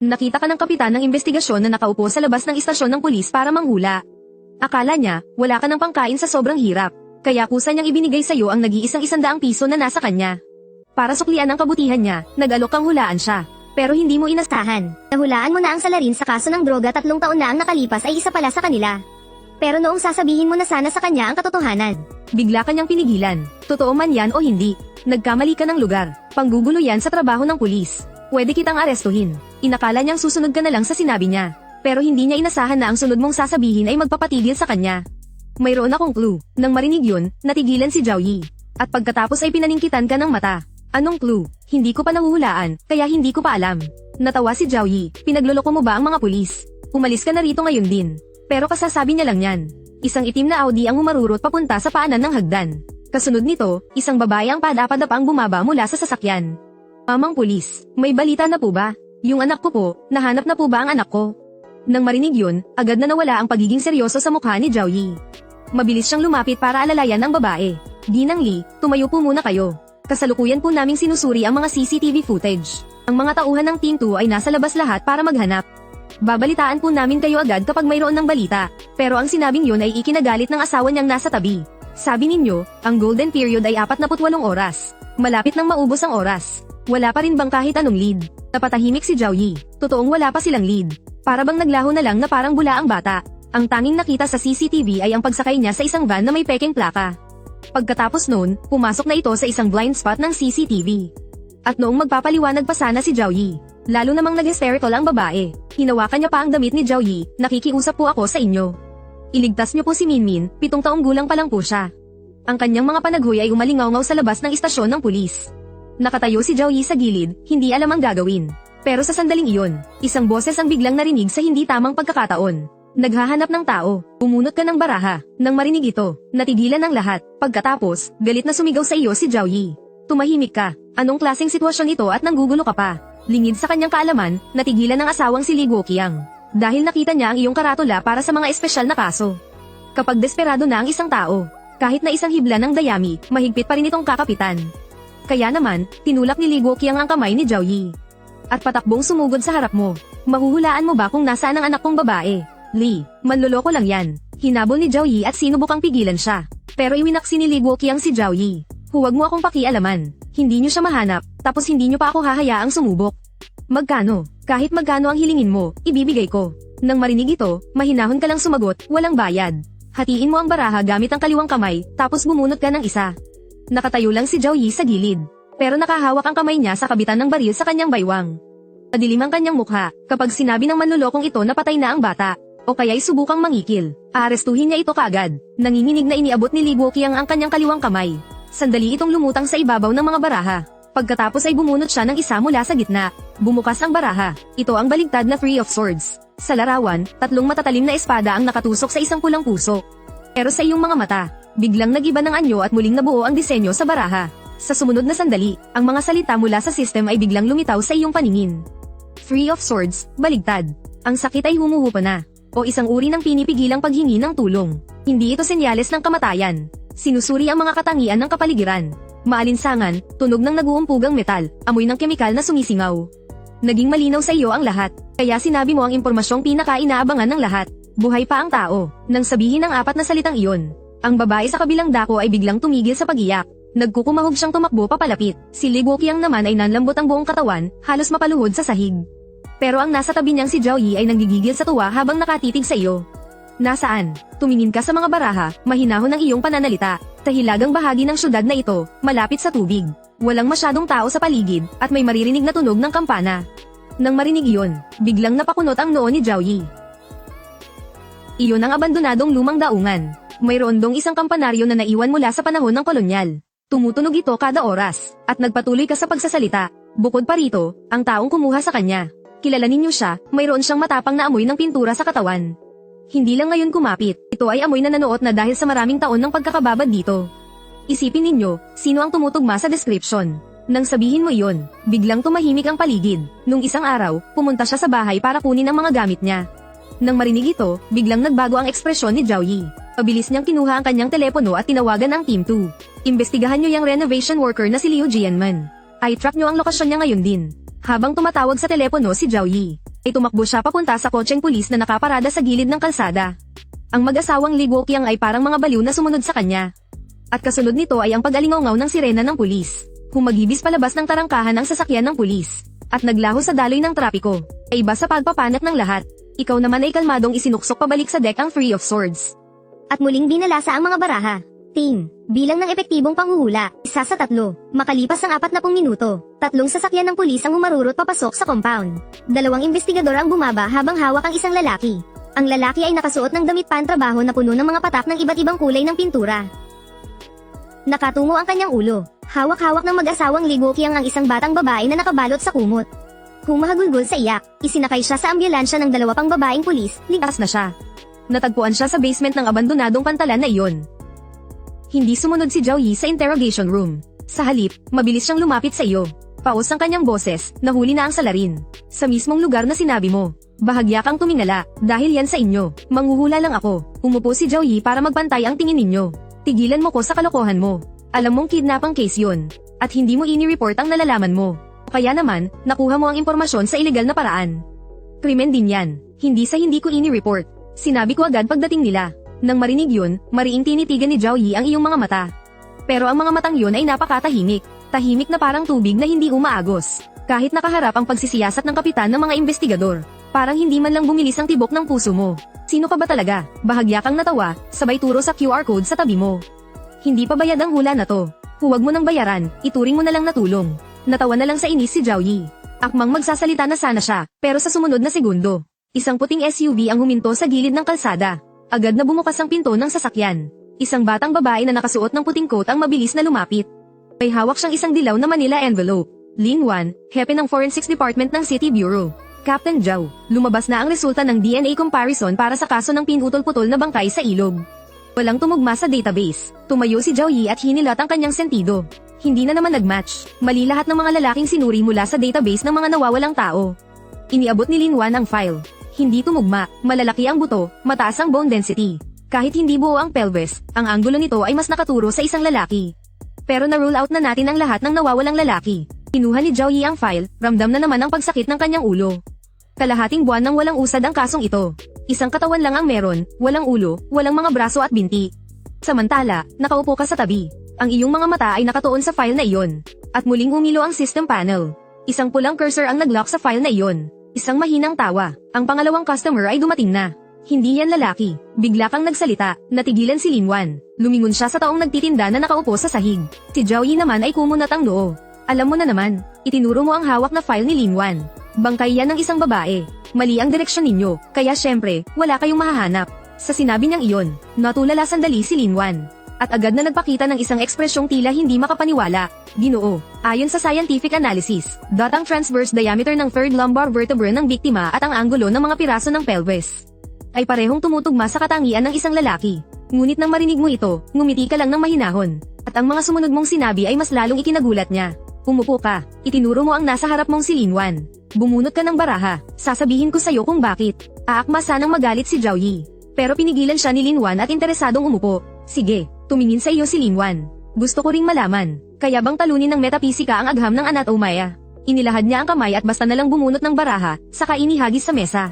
Nakita ka ng kapitan ng investigasyon na nakaupo sa labas ng istasyon ng pulis para manghula. Akala niya, wala ka ng pangkain sa sobrang hirap. Kaya kusa niyang ibinigay sa'yo ang nag-iisang 100 piso na nasa kanya. Para suklian ang kabutihan niya, nag-alok kang hulaan siya. Pero hindi mo inastahan. Nahulaan mo na ang salarin sa kaso ng droga 3 taon na ang nakalipas ay isa pala sa kanila. Pero noong sasabihin mo na sana sa kanya ang katotohanan. Bigla kanyang pinigilan. Totoo man yan o hindi. Nagkamali ka ng lugar. Panggugulo yan sa trabaho ng pulis. Pwede kitang arestuhin. Inakala niyang susunod ka na lang sa sinabi niya. Pero hindi niya inasahan na ang sunod mong sasabihin ay magpapatigil sa kanya. Mayroon akong clue. Nang marinig yun, natigilan si Zhao Yi. At pagkatapos ay pinaningkitan ka ng mata. Anong clue? Hindi ko pa nahuhulaan, kaya hindi ko pa alam. Natawa si Zhao Yi. Pinagloloko mo ba ang mga pulis? Umalis ka na rito ngayon din. Pero kasasabi niya lang yan. Isang itim na Audi ang umarurot papunta sa paanan ng hagdan. Kasunod nito, isang babae ang padapadapang bumaba mula sa sasakyan. Mamang pulis, may balita na po ba? Yung anak ko po, nahanap na po ba ang anak ko? Nang marinig yun, agad na nawala ang pagiging seryoso sa mukha ni Zhao Yi. Mabilis siyang lumapit para alalayan ang babae. Ginang Lee, tumayo po muna kayo. Kasalukuyan po naming sinusuri ang mga CCTV footage. Ang mga tauhan ng Team 2 ay nasa labas lahat para maghanap. Babalitaan po namin kayo agad kapag mayroon ng balita. Pero ang sinabing yun ay ikinagalit ng asawa niyang nasa tabi. Sabi ninyo, ang golden period ay 48 oras. Malapit nang maubos ang oras. Wala pa rin bang kahit anong lead? Napatahimik si Zhao Yi. Totoong wala pa silang lead. Para bang naglaho na lang na parang bula ang bata. Ang tanging nakita sa CCTV ay ang pagsakay niya sa isang van na may pekeng plaka. Pagkatapos noon, pumasok na ito sa isang blind spot ng CCTV. At noong magpapaliwanag pa sana si Zhao Yi, lalo namang nag-hysterical ang babae. Hinawakan niya pa ang damit ni Zhao Yi, nakikiusap po ako sa inyo. Iligtas niyo po si Minmin, 7 taong gulang pa lang po siya. Ang kanyang mga panaghoy ay umalingaw-ngaw sa labas ng istasyon ng pulis. Nakatayo si Zhao Yi sa gilid, hindi alam ang gagawin. Pero sa sandaling iyon, isang boses ang biglang narinig sa hindi tamang pagkakataon. Naghahanap ng tao, umunot ka ng baraha. Nang marinig ito, natigilan ang lahat. Pagkatapos, galit na sumigaw sa iyo si Zhao Yi. Tumahimik ka, anong klaseng sitwasyon ito at nanggugulo ka pa? Lingid sa kanyang kaalaman, natigilan ng asawang si Li Guoqiang. Dahil nakita niya ang iyong karatula para sa mga espesyal na kaso. Kapag desperado na ang isang tao, kahit na isang hibla ng dayami, mahigpit pa rin itong kakapitan. Kaya naman, tinulak ni Li Guoqiang ang kamay ni Zhao Yi. At patakbong sumugod sa harap mo. Mahuhulaan mo ba kung nasaan ang anak kong babae? Lee, manloloko lang yan. Hinabol ni Zhao Yi at sinubukang pigilan siya. Pero iwinaksi ni Li Guoqiang si Zhao Yi. Huwag mo akong pakialaman. Hindi niyo siya mahanap, tapos hindi niyo pa ako hahayaang sumubok. Magkano? Kahit magkano ang hilingin mo, ibibigay ko. Nang marinig ito, mahinahon ka lang sumagot, walang bayad. Hatiin mo ang baraha gamit ang kaliwang kamay, tapos bumunot ka ng isa. Nakatayo lang si Zhao Yi sa gilid. Pero nakahawak ang kamay niya sa kabitan ng baril sa kanyang baywang. Madilim ang kanyang mukha, kapag sinabi ng manlolokong ito na patay na ang bata. O kaya'y subukang mangikil. Aarestuhin niya ito kaagad. Nanginginig na iniabot ni Li Guoqiang ang kanyang kaliwang kamay. Sandali itong lumutang sa ibabaw ng mga baraha. Pagkatapos ay bumunot siya ng isa mula sa gitna. Bumukas ang baraha. Ito ang baligtad na Three of Swords. Sa larawan, 3 matatalim na espada ang nakatusok sa isang pulang puso. Pero sa iyong mga mata, biglang nagiba ng anyo at muling nabuo ang disenyo sa baraha. Sa sumunod na sandali, ang mga salita mula sa system ay biglang lumitaw sa iyong paningin. Three of Swords, baligtad. Ang sakit ay humuhupa na. O isang uri ng pinipigilang paghingi ng tulong. Hindi ito senyales ng kamatayan. Sinusuri ang mga katangian ng kapaligiran. Maalinsangan, tunog ng naguumpugang metal, amoy ng kemikal na sumisingaw. Naging malinaw sa iyo ang lahat, kaya sinabi mo ang impormasyong pinaka-inaabangan ng lahat. Buhay pa ang tao. Nang sabihin ang 4 na salitang iyon, ang babae sa kabilang dako ay biglang tumigil sa pag-iyak. Nagkukumahog siyang tumakbo papalapit. Si Li Guoqiang naman ay nanlambot ang buong katawan, halos mapaluhod sa sahig. Pero ang nasa tabi niyang si Zhao Yi ay nanggigigil sa tuwa habang nakatitig sa iyo. Nasaan? Tumingin ka sa mga baraha, mahinahon ang iyong pananalita. Sa hilagang bahagi ng syudad na ito, malapit sa tubig. Walang masyadong tao sa paligid, at may maririnig na tunog ng kampana. Nang marinig iyon, biglang napakunot ang noo ni Zhao Yi. Iyon ang abandonadong lumang daungan. Mayroon dong isang kampanaryo na naiwan mula sa panahon ng kolonyal. Tumutunog ito kada oras, at nagpatuloy ka sa pagsasalita. Bukod pa rito, ang taong kumuha sa kanya. Kilala ninyo siya, mayroon siyang matapang na amoy ng pintura sa katawan. Hindi lang ngayon kumapit, ito ay amoy na nanuot na dahil sa maraming taon ng pagkakababad dito. Isipin ninyo, sino ang tumutugma sa description. Nang sabihin mo iyon, biglang tumahimik ang paligid. Nung isang araw, pumunta siya sa bahay para kunin ang mga gamit niya. Nang marinig ito, biglang nagbago ang ekspresyon ni Zhao Yi. Pabilis niyang kinuha ang kanyang telepono at tinawagan ang Team 2. Imbestigahan niyo yung renovation worker na si Liu Jianman. I-track niyo ang lokasyon niya ngayon din. Habang tumatawag sa telepono si Zhao Yi, ay tumakbo siya papunta sa kotseng pulis na nakaparada sa gilid ng kalsada. Ang mag-asawang Lee Guoqiang ay parang mga baliw na sumunod sa kanya. At kasunod nito ay ang pag-alingaw ng sirena ng pulis. Humagibis palabas ng tarangkahan ang sasakyan ng pulis. At naglaho sa daloy ng trapiko. Ay iba sa pagpapanat ng lahat. Ikaw naman ay kalmadong isinuksok pabalik sa deck ang Three of Swords. At muling binalasa ang mga baraha. Team, bilang ng epektibong panghuhula, 1 sa 3. Makalipas ang 40 minuto, 3 sasakyan ng pulis ang humarurot papasok sa compound. 2 investigador ang bumaba habang hawak ang isang lalaki. Ang lalaki ay nakasuot ng damit pantrabaho na puno ng mga patak ng iba't ibang kulay ng pintura. Nakatungo ang kanyang ulo. Hawak-hawak ng mag-asawang Lee Guoqiang ang isang batang babae na nakabalot sa kumot. Humahagulgol sa iyak, isinakay siya sa ambulansya ng 2 pang babaeng pulis, Ligas na siya. Natagpuan siya sa basement ng abandonadong pantalan na iyon. Hindi sumunod si Zhao Yi sa interrogation room. Sa halip, mabilis siyang lumapit sa iyo. Paus ang kanyang boses, nahuli na ang salarin. Sa mismong lugar na sinabi mo. Bahagya kang tumingala, dahil yan sa inyo. Manghuhula lang ako. Umupo si Zhao Yi para magbantay ang tingin ninyo. Tigilan mo ko sa kalokohan mo. Alam mong kidnapang case yun. At hindi mo ini-report ang nalalaman mo. Kaya naman, nakuha mo ang impormasyon sa ilegal na paraan. Krimen din yan. Hindi sa hindi ko ini-report. Sinabi ko agad pagdating nila. Nang marinig yun, mariing tinitigan ni Zhao Yi ang iyong mga mata. Pero ang mga matang yun ay napakatahimik. Tahimik na parang tubig na hindi umaagos. Kahit nakaharap ang pagsisiyasat ng kapitan ng mga investigador. Parang hindi man lang bumilis ang tibok ng puso mo. Sino ka ba talaga? Bahagya kang natawa, sabay turo sa QR code sa tabi mo. Hindi pa bayad ang hula na to. Huwag mo nang bayaran, ituring mo na lang na tulong. Natawa na lang sa inis si Zhao Yi. Akmang magsasalita na sana siya, pero sa sumunod na segundo, isang puting SUV ang huminto sa gilid ng kalsada. Agad na bumukas ang pinto ng sasakyan. Isang batang babae na nakasuot ng puting coat ang mabilis na lumapit. May hawak siyang isang dilaw na Manila envelope. Lin Wan, hepe ng Forensics Department ng City Bureau. Captain Zhao, lumabas na ang resulta ng DNA comparison para sa kaso ng pinutol-putol na bangkay sa ilog. Walang tumugma sa database. Tumayo si Zhao Yi at hinilat ang kanyang sentido. Hindi na naman nagmatch. Mali lahat ng mga lalaking sinuri mula sa database ng mga nawawalang tao. Iniabot ni Lin Wan ang file. Hindi tumugma, malalaki ang buto, mataas ang bone density. Kahit hindi buo ang pelvis, ang anggulo nito ay mas nakaturo sa isang lalaki. Pero na-rule out na natin ang lahat ng nawawalang lalaki. Kinuha ni Zhao Yi ang file, ramdam na naman ang pagsakit ng kanyang ulo. Kalahating buwan nang walang usad ang kasong ito. Isang katawan lang ang meron, walang ulo, walang mga braso at binti. Samantala, nakaupo ka sa tabi. Ang iyong mga mata ay nakatuon sa file na iyon. At muling umilo ang system panel. Isang pulang cursor ang naglock sa file na iyon. Isang mahinang tawa. Ang pangalawang customer ay dumating na. Hindi yan lalaki. Bigla kang nagsalita. Natigilan si Lin Wan. Lumingon siya sa taong nagtitinda na nakaupo sa sahig. Si Zhao Yi naman ay kumunat ang noo. Alam mo na naman. Itinuro mo ang hawak na file ni Lin Wan. Bangkay yan ng isang babae. Mali ang direksyon ninyo. Kaya syempre, wala kayong mahahanap. Sa sinabi niyang iyon, natulala sandali si Lin Wan. At agad na nagpakita ng isang ekspresyong tila hindi makapaniwala. Ginoo, ayon sa scientific analysis, ang transverse diameter ng third lumbar vertebra ng biktima at ang anggulo ng mga piraso ng pelvis ay parehong tumutugma sa katangian ng isang lalaki. Ngunit nang marinig mo ito, ngumiti ka lang ng mahinahon. At ang mga sumunod mong sinabi ay mas lalong ikinagulat niya. Umupo ka, itinuro mo ang nasa harap mong si Lin Wan. Bumunot ka ng baraha, sasabihin ko sa'yo kung bakit. Aakma sanang magalit si Zhao Yi. Pero pinigilan siya ni Lin Wan at interesadong umupo. Sige. Tumingin sa iyo si Lin Wan. Gusto ko ring malaman, kaya bang talunin ng metapisika ang agham ng anatomaya? Inilahad niya ang kamay at basta nalang bumunot ng baraha, saka inihagis sa mesa.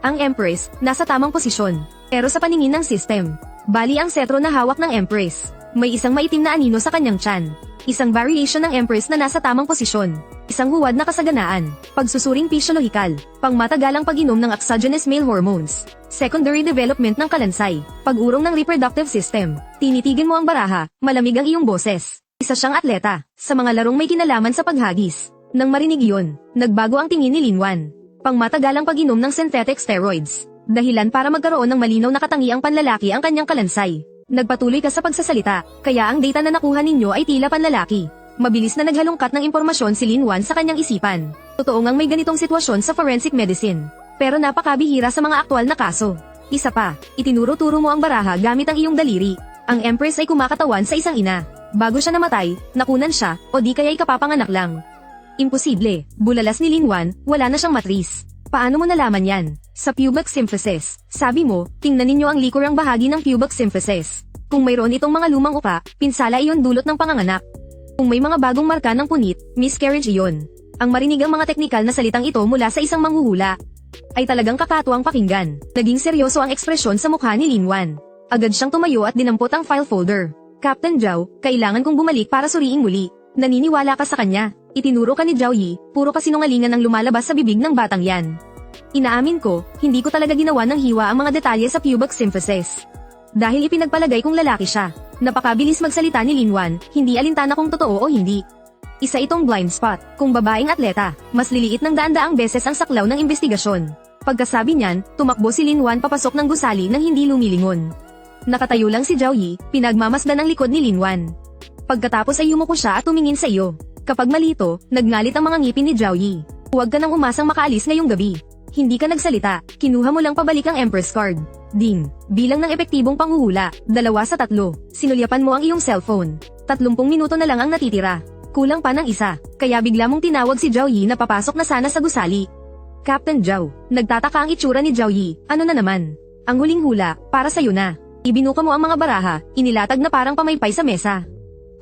Ang Empress, nasa tamang posisyon, pero sa paningin ng system. Bali ang setro na hawak ng Empress. May isang maitim na anino sa kanyang tiyan. Isang variation ng Empress na nasa tamang posisyon. Isang huwad na kasaganaan. Pagsusuring physiological. Pangmatagalang pag-inom ng exogenous male hormones. Secondary development ng kalansay. Pag-urong ng reproductive system. Tinitigan mo ang baraha, malamig ang iyong boses. Isa siyang atleta, sa mga larong may kinalaman sa paghagis. Nang marinig yun, nagbago ang tingin ni Lin Wan. Pangmatagalang pag-inom ng synthetic steroids. Dahilan para magkaroon ng malinaw na katangiang panlalaki ang kanyang kalansay. Nagpatuloy ka sa pagsasalita, kaya ang data na nakuha ninyo ay tila panlalaki. Mabilis na naghalongkat ng impormasyon si Lin Wan sa kanyang isipan. Totoo ngang may ganitong sitwasyon sa forensic medicine. Pero napakabihira sa mga aktwal na kaso. Isa pa, itinuro-turo mo ang baraha gamit ang iyong daliri. Ang Empress ay kumakatawan sa isang ina. Bago siya namatay, nakunan siya, o di kaya'y kapapanganak lang. Imposible, bulalas ni Lin Wan, wala na siyang matris. Paano mo nalaman yan? Sa pubic symphysis. Sabi mo, tingnan ninyo ang likurang bahagi ng pubic symphysis. Kung mayroon itong mga lumang uka, pinsala iyon dulot ng panganganak. Kung may mga bagong marka ng punit, miscarriage iyon. Ang marinig ang mga teknikal na salitang ito mula sa isang manghuhula. ay talagang kakatuwang pakinggan. Naging seryoso ang ekspresyon sa mukha ni Linwan. Agad siyang tumayo at dinampot ang file folder. Captain Zhao, kailangan kong bumalik para suriin muli. Naniniwala ka sa kanya. Itinuro ka ni Zhao Yi, puro kasinungalingan ang lumalabas sa bibig ng batang yan. Inaamin ko, hindi ko talaga ginawa ng hiwa ang mga detalye sa pubic symphysis. Dahil ipinagpalagay kong lalaki siya. Napakabilis magsalita ni Linwan, hindi alintana kung totoo o hindi. Isa itong blind spot. Kung babaeng atleta, mas liliit ng daan-daang beses ang saklaw ng investigasyon. Pagkasabi niyan, tumakbo si Linwan papasok ng gusali nang hindi lumilingon. Nakatayo lang si Zhao Yi, pinagmamasdan ang likod ni Linwan. Pagkatapos ay yumuko siya at tumingin sa iyo. Kapag malito, nagngalit ang mga ngipin ni Zhao Yi. Huwag ka nang umasang makaalis ngayong gabi. Hindi ka nagsalita, kinuha mo lang pabalik ang Empress card. Ding, bilang ng epektibong panghuhula, 2 sa 3. Sinulyapan mo ang iyong cellphone. 30 minuto na lang ang natitira. Kulang pa ng isa, kaya bigla mong tinawag si Zhao Yi na papasok na sana sa gusali. Captain Zhao, nagtataka ang itsura ni Zhao Yi, ano na naman? Ang huling hula, para sa'yo na. Ibinuka mo ang mga baraha, inilatag na parang pamaypay sa mesa.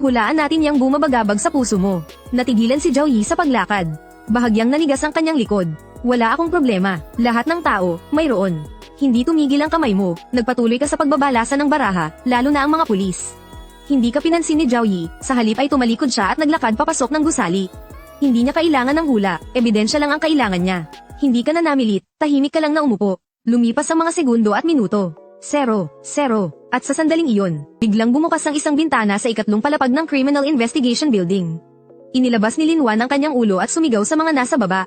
Hulaan natin yang bumabagabag sa puso mo. Natigilan si Zhao Yi sa paglakad. Bahagyang nanigas ang kanyang likod. Wala akong problema, lahat ng tao, mayroon. Hindi tumigil ang kamay mo, nagpatuloy ka sa pagbabalasa ng baraha, lalo na ang mga pulis. Hindi ka pinansin ni Zhao Yi, sa halip ay tumalikod siya at naglakad papasok ng gusali. Hindi niya kailangan ng hula, ebidensya lang ang kailangan niya. Hindi ka na namilit, tahimik ka lang na umupo. Lumipas ang mga segundo at minuto. 0, 0, at sa sandaling iyon, biglang bumukas ang isang bintana sa ikatlong palapag ng Criminal Investigation Building. Inilabas ni Linwan ang kanyang ulo at sumigaw sa mga nasa baba.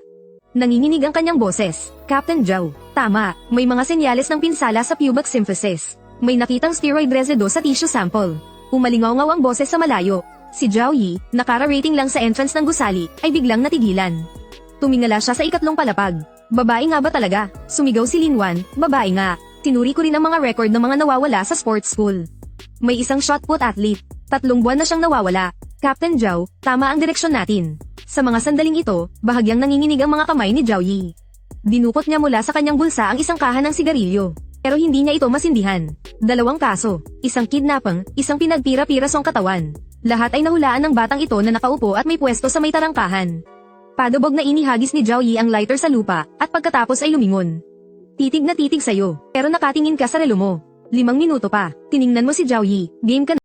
Nanginginig ang kanyang boses. Captain Zhao, tama, may mga senyales ng pinsala sa pubic symphysis. May nakitang steroid residue sa tissue sample. Umalingaw-ngaw ang boses sa malayo. Si Zhao Yi, nakara-rating lang sa entrance ng gusali, ay biglang natigilan. Tumingala siya sa ikatlong palapag. Babae nga ba talaga? Sumigaw si Linwan, babae nga. Tinuri ko rin ang mga record ng mga nawawala sa sports school. May isang shot put athlete. 3 buwan na siyang nawawala. Captain Zhao, tama ang direksyon natin. Sa mga sandaling ito, bahagyang nanginginig ang mga kamay ni Zhao Yi. Dinukot niya mula sa kanyang bulsa ang isang kahan ng sigarilyo. Pero hindi niya ito masindihan. 2 kaso, isang kidnapping, isang pinagpira-pirasong katawan. Lahat ay nahulaan ng batang ito na nakaupo at may pwesto sa may tarangkahan. Padubog na inihagis ni Zhao Yi ang lighter sa lupa, at pagkatapos ay lumingon. Titig na titig sa'yo, pero nakatingin ka sa relo mo. 5 minuto pa, tiningnan mo si Zhao Yi, game ka na.